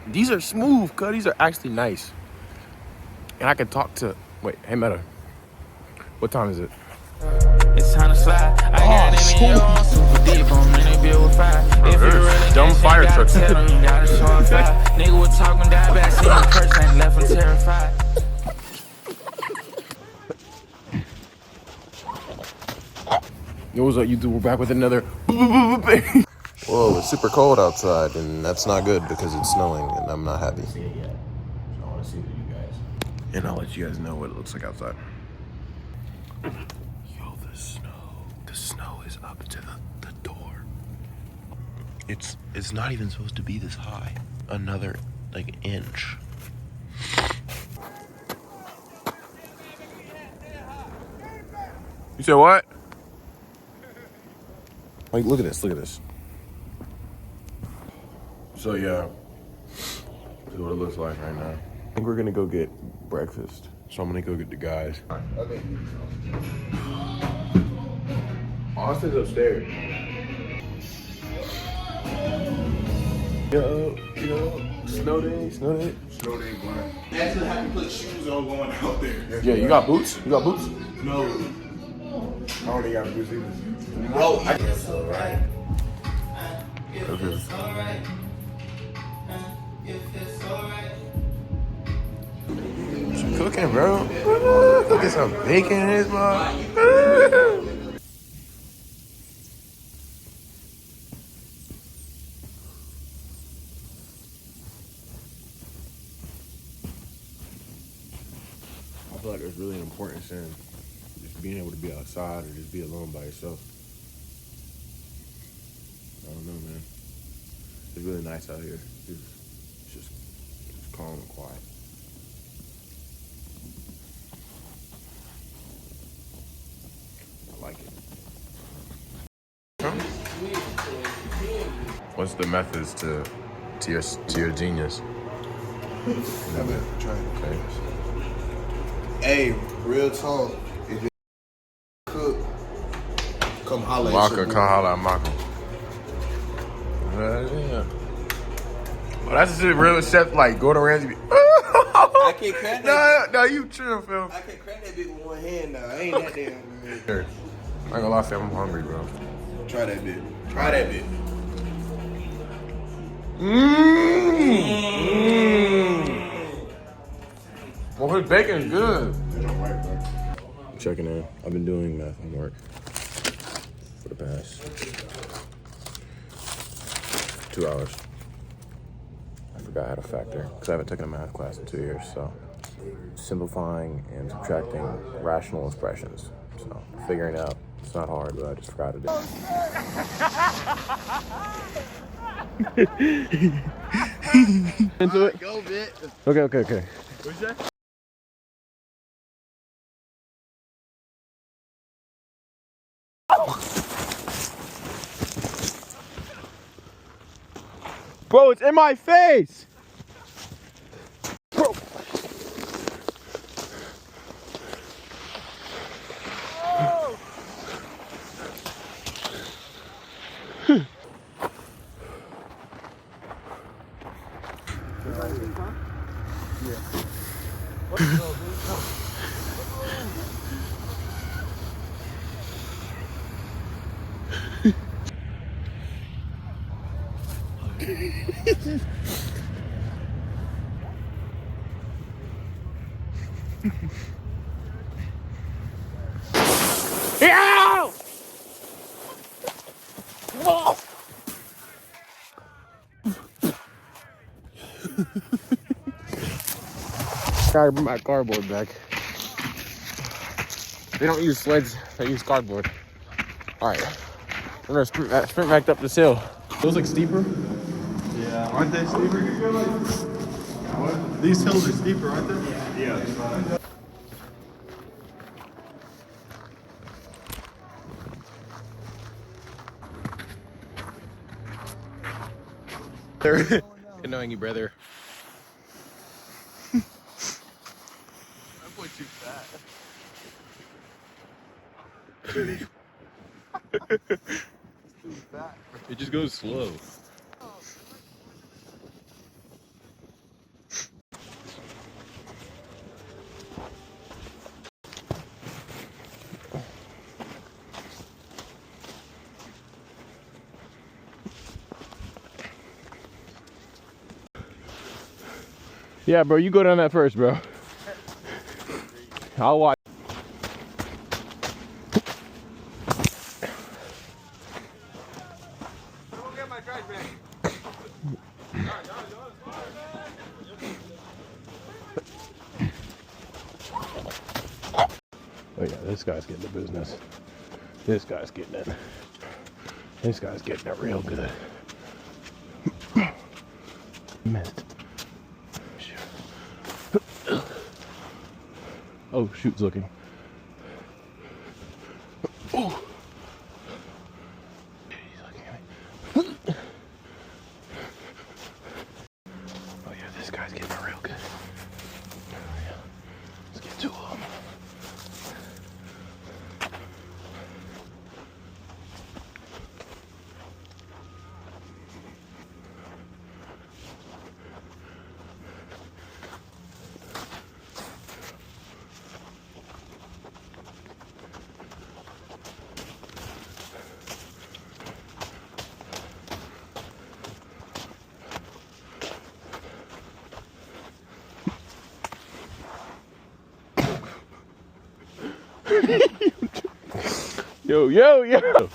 These are smooth, cuz these are actually nice. And I can talk to, wait, hey Meta, what time is it? It's time to slide. I got it in your own super deep. I'm in a bill with fire. If you're really Dumb fire truck. tell them you gotta show a fire. Nigga was talking down back, seen the person and left him terrified. Yo, what's up, YouTube? We're back with another. Whoa, it's super cold outside, and that's not good because it's snowing, and I'm not happy. See it yet. So I want to see it with you guys, and I'll let you guys know what it looks like outside. Yo, the snow is up to the door. It's not even supposed to be this high. Another like inch. You said what? Like, look at this, look at this. So yeah, this is what it looks like right now. I think we're gonna go get breakfast. So I'm gonna go get the guys. Okay. Austin's upstairs. Yo, snow day. Snow day, blind. Actually, have to put shoes on going out there. Yeah, you got boots? You got boots? No. I don't even got boots either. No. It's alright. Okay. Some cooking, bro. Cooking some bacon in this mug. I feel like it's really an important sin. Just being able to be outside or just be alone by yourself. I don't know, man. It's really nice out here. It's just calm and quiet. I like it. What's the methods to your genius? Never try. Okay. Hey, real talk. If you cook, come holler at Maka, your come boy. holla at Maka. Yeah. Well, that's the shit real chef like Gordon Ramsay. I can't crack that. No, you chill, Phil. I can crack that bitch with one hand now. I ain't that damn good. Sure. I ain't gonna lie, Sam, I'm hungry, bro. Try that bitch. Try that bitch. Well, his bacon is good. Checking in. I've been doing math homework for the past 2 hours. I forgot how to factor because I haven't taken a math class in 2 years. So simplifying and subtracting rational expressions. So figuring out it's not hard, but I just forgot to do it. Into it? Go, bitch. Okay. What's that? Bro, it's in my face! Bro. Oh. Yeah! Whoa! Gotta bring my cardboard back. They don't use sleds, they use cardboard. Alright, we're gonna sprint back up this hill. Those look steeper? Yeah, aren't they steeper? What? These hills are steeper, aren't they? Yeah. Good knowing you, brother. That boy too fat. It just goes slow. Yeah, bro, you go down that first, bro. I'll watch. Oh yeah, this guy's getting the business. This guy's getting it. This guy's getting it real good. Missed. Oh, shoot's looking. Oh. He's looking at me. Oh yeah, this guy's getting it real good. Oh, yeah. Let's get two of them. Yo, yo, yo!